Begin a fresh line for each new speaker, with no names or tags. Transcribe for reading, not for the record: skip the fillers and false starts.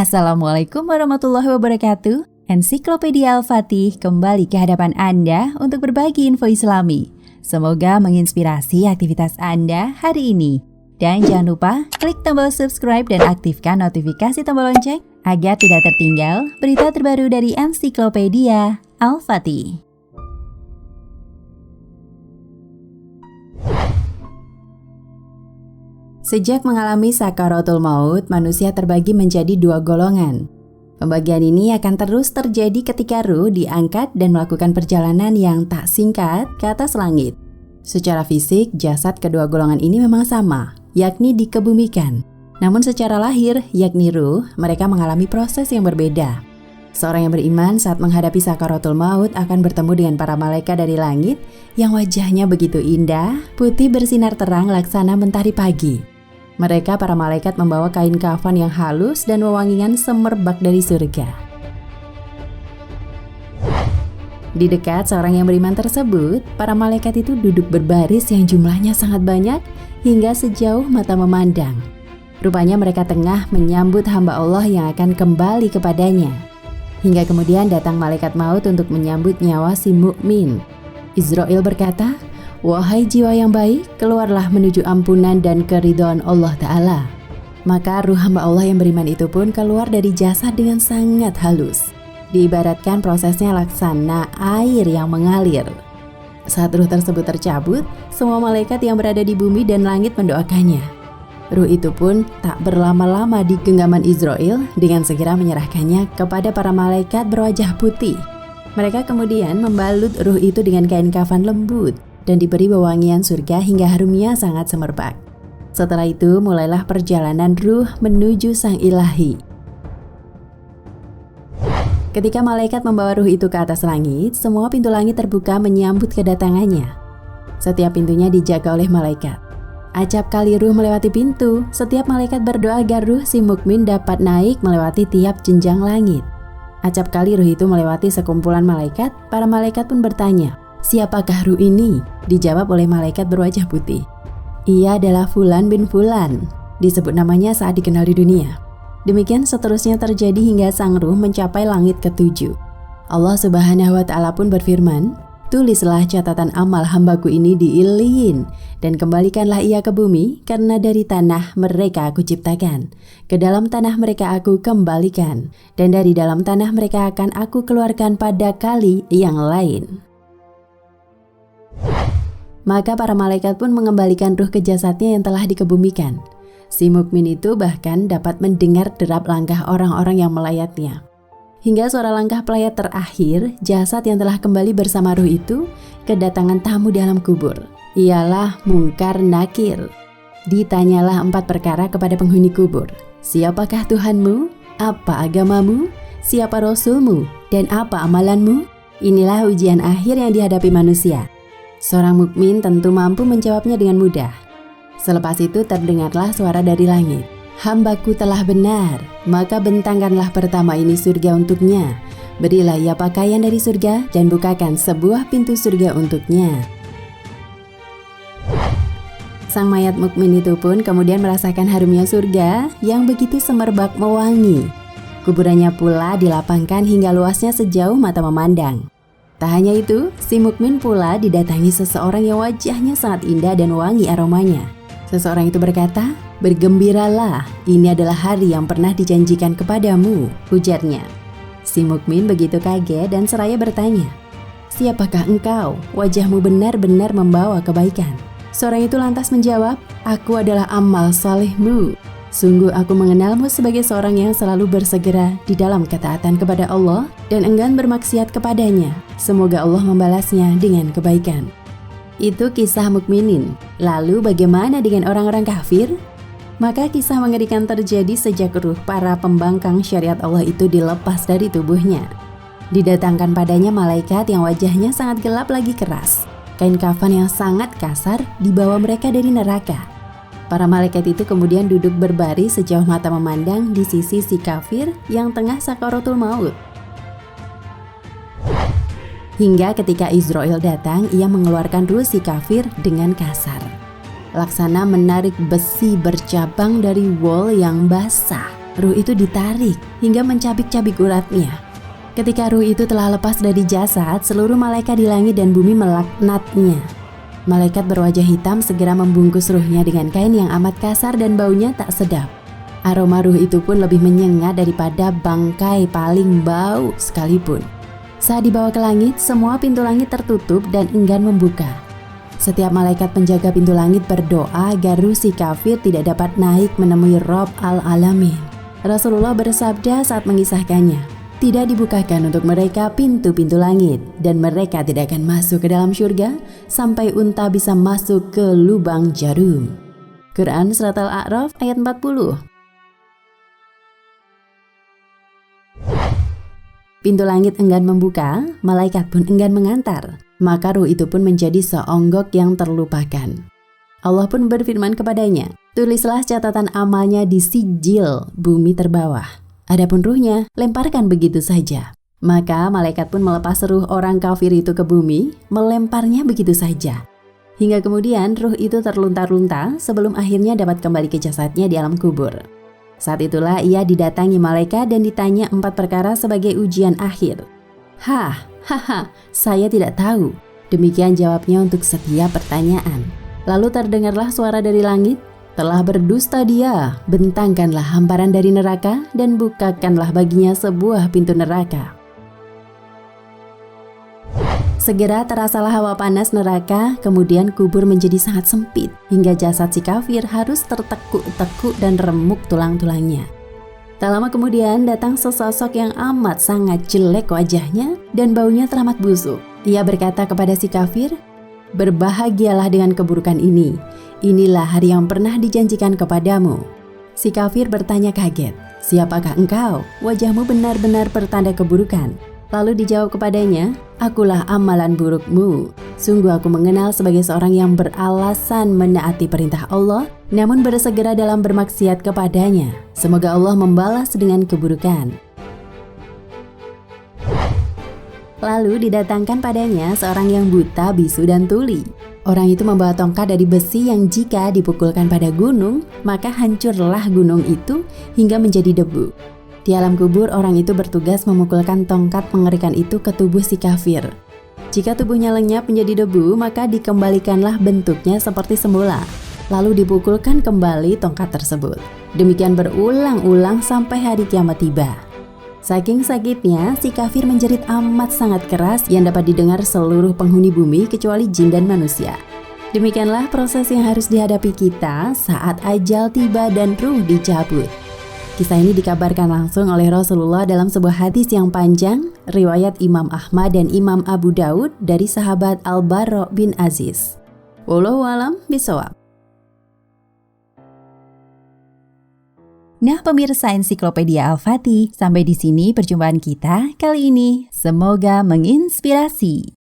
Assalamualaikum warahmatullahi wabarakatuh. Ensiklopedia Al-Fatih kembali ke hadapan Anda untuk berbagi info Islami. Semoga menginspirasi aktivitas Anda hari ini. Dan jangan lupa klik tombol subscribe dan aktifkan notifikasi tombol lonceng agar tidak tertinggal berita terbaru dari Ensiklopedia Al-Fatih. Sejak mengalami sakaratul maut, manusia terbagi menjadi dua golongan. Pembagian ini akan terus terjadi ketika ruh diangkat dan melakukan perjalanan yang tak singkat ke atas langit. Secara fisik, jasad kedua golongan ini memang sama, yakni dikebumikan. Namun secara lahir, yakni ruh, mereka mengalami proses yang berbeda. Seorang yang beriman saat menghadapi sakaratul maut akan bertemu dengan para malaikat dari langit yang wajahnya begitu indah, putih bersinar terang laksana mentari pagi. Mereka para malaikat membawa kain kafan yang halus dan wewangian semerbak dari surga. Di dekat seorang yang beriman tersebut, para malaikat itu duduk berbaris yang jumlahnya sangat banyak hingga sejauh mata memandang. Rupanya mereka tengah menyambut hamba Allah yang akan kembali kepadanya. Hingga kemudian datang malaikat maut untuk menyambut nyawa si mukmin. Izrail berkata, "Wahai jiwa yang baik, keluarlah menuju ampunan dan keridhaan Allah Ta'ala." Maka ruh hamba Allah yang beriman itu pun keluar dari jasad dengan sangat halus. Diibaratkan prosesnya laksana air yang mengalir. Saat ruh tersebut tercabut, semua malaikat yang berada di bumi dan langit mendoakannya. Ruh itu pun tak berlama-lama di genggaman Izrail dengan segera menyerahkannya kepada para malaikat berwajah putih. Mereka kemudian membalut ruh itu dengan kain kafan lembut dan diberi wewangian surga hingga harumnya sangat semerbak. Setelah itu mulailah perjalanan ruh menuju Sang Ilahi. Ketika malaikat membawa ruh itu ke atas langit, semua pintu langit terbuka menyambut kedatangannya. Setiap pintunya dijaga oleh malaikat. Acap kali ruh melewati pintu, setiap malaikat berdoa agar ruh si mukmin dapat naik melewati tiap jenjang langit. Acap kali ruh itu melewati sekumpulan malaikat, para malaikat pun bertanya, "Siapakah ruh ini?" Dijawab oleh malaikat berwajah putih, "Ia adalah Fulan bin Fulan." Disebut namanya saat dikenal di dunia. Demikian seterusnya terjadi hingga sang ruh mencapai langit ke-7. Allah Subhanahu wa Ta'ala pun berfirman, "Tulislah catatan amal hambaku ini di Illiyin, dan kembalikanlah ia ke bumi, karena dari tanah mereka aku ciptakan. Ke dalam tanah mereka aku kembalikan, dan dari dalam tanah mereka akan aku keluarkan pada kali yang lain." Maka para malaikat pun mengembalikan ruh ke jasadnya yang telah dikebumikan. Si mukmin itu bahkan dapat mendengar derap langkah orang-orang yang melayatnya. Hingga suara langkah pelayat terakhir, jasad yang telah kembali bersama ruh itu kedatangan tamu dalam kubur. Ialah Munkar Nakir. Ditanyalah 4 perkara kepada penghuni kubur. Siapakah Tuhanmu? Apa agamamu? Siapa Rasulmu? Dan apa amalanmu? Inilah ujian akhir yang dihadapi manusia. Seorang mukmin tentu mampu menjawabnya dengan mudah. Selepas itu terdengarlah suara dari langit. "Hambaku telah benar, maka bentangkanlah pertama ini surga untuknya. Berilah ia pakaian dari surga dan bukakan sebuah pintu surga untuknya." Sang mayat mukmin itu pun kemudian merasakan harumnya surga yang begitu semerbak mewangi. Kuburannya pula dilapangkan hingga luasnya sejauh mata memandang. Tak hanya itu, si mukmin pula didatangi seseorang yang wajahnya sangat indah dan wangi aromanya. Seseorang itu berkata, "Bergembiralah, ini adalah hari yang pernah dijanjikan kepadamu," ujarnya. Si mukmin begitu kaget dan seraya bertanya, "Siapakah engkau? Wajahmu benar-benar membawa kebaikan." Seorang itu lantas menjawab, "Aku adalah amal salehmu. Sungguh aku mengenalmu sebagai seorang yang selalu bersegera di dalam ketaatan kepada Allah dan enggan bermaksiat kepadanya. Semoga Allah membalasnya dengan kebaikan." Itu kisah mukminin. Lalu bagaimana dengan orang-orang kafir? Maka kisah mengerikan terjadi sejak ruh para pembangkang syariat Allah itu dilepas dari tubuhnya. Didatangkan padanya malaikat yang wajahnya sangat gelap lagi keras. Kain kafan yang sangat kasar dibawa mereka dari neraka. Para malaikat itu kemudian duduk berbaris sejauh mata memandang di sisi si kafir yang tengah sakaratul maut. Hingga ketika Izrail datang, ia mengeluarkan ruh si kafir dengan kasar. Laksana menarik besi bercabang dari wol yang basah. Ruh itu ditarik hingga mencabik-cabik uratnya. Ketika ruh itu telah lepas dari jasad, seluruh malaikat di langit dan bumi melaknatnya. Malaikat berwajah hitam segera membungkus ruhnya dengan kain yang amat kasar dan baunya tak sedap. Aroma ruh itu pun lebih menyengat daripada bangkai paling bau sekalipun. Saat dibawa ke langit, semua pintu langit tertutup dan enggan membuka. Setiap malaikat penjaga pintu langit berdoa agar ruh si kafir tidak dapat naik menemui Rabb al-Alamin. Rasulullah bersabda saat mengisahkannya, tidak dibukakan untuk mereka pintu-pintu langit dan mereka tidak akan masuk ke dalam syurga sampai unta bisa masuk ke lubang jarum. Quran Surat Al-A'raf ayat 40. Pintu langit enggan membuka, malaikat pun enggan mengantar. Maka ruh itu pun menjadi seonggok yang terlupakan. Allah pun berfirman kepadanya, tulislah catatan amalnya di sijil bumi terbawah. Adapun ruhnya, lemparkan begitu saja. Maka malaikat pun melepas ruh orang kafir itu ke bumi, melemparnya begitu saja. Hingga kemudian ruh itu terluntar-luntar sebelum akhirnya dapat kembali ke jasadnya di alam kubur. Saat itulah ia didatangi malaikat dan ditanya 4 perkara sebagai ujian akhir. Haha, saya tidak tahu. Demikian jawabnya untuk setiap pertanyaan. Lalu terdengarlah suara dari langit, telah berdusta dia, bentangkanlah hamparan dari neraka dan bukakanlah baginya sebuah pintu neraka. Segera terasalah hawa panas neraka, kemudian kubur menjadi sangat sempit, hingga jasad si kafir harus tertekuk-tekuk dan remuk tulang-tulangnya. Tak lama kemudian datang sesosok yang amat sangat jelek wajahnya dan baunya teramat busuk. Ia berkata kepada si kafir, berbahagialah dengan keburukan ini. Inilah hari yang pernah dijanjikan kepadamu. Si kafir bertanya kaget, siapakah engkau? Wajahmu benar-benar pertanda keburukan. Lalu dijawab kepadanya, akulah amalan burukmu. Sungguh aku mengenal sebagai seorang yang beralasan menaati perintah Allah, namun bersegera dalam bermaksiat kepadanya. Semoga Allah membalas dengan keburukan. Lalu didatangkan padanya seorang yang buta, bisu dan tuli. Orang itu membawa tongkat dari besi yang jika dipukulkan pada gunung, maka hancurlah gunung itu hingga menjadi debu. Di alam kubur, orang itu bertugas memukulkan tongkat mengerikan itu ke tubuh si kafir. Jika tubuhnya lenyap menjadi debu, maka dikembalikanlah bentuknya seperti semula. Lalu dipukulkan kembali tongkat tersebut. Demikian berulang-ulang sampai hari kiamat tiba. Saking sakitnya, si kafir menjerit amat sangat keras yang dapat didengar seluruh penghuni bumi kecuali jin dan manusia. Demikianlah proses yang harus dihadapi kita saat ajal tiba dan ruh dicabut. Kisah ini dikabarkan langsung oleh Rasulullah dalam sebuah hadis yang panjang, riwayat Imam Ahmad dan Imam Abu Daud dari sahabat Al-Bara bin Aziz. Wallahu a'lam bishawab. Nah pemirsa Ensiklopedia Al-Fatih, sampai di sini perjumpaan kita kali ini. Semoga menginspirasi.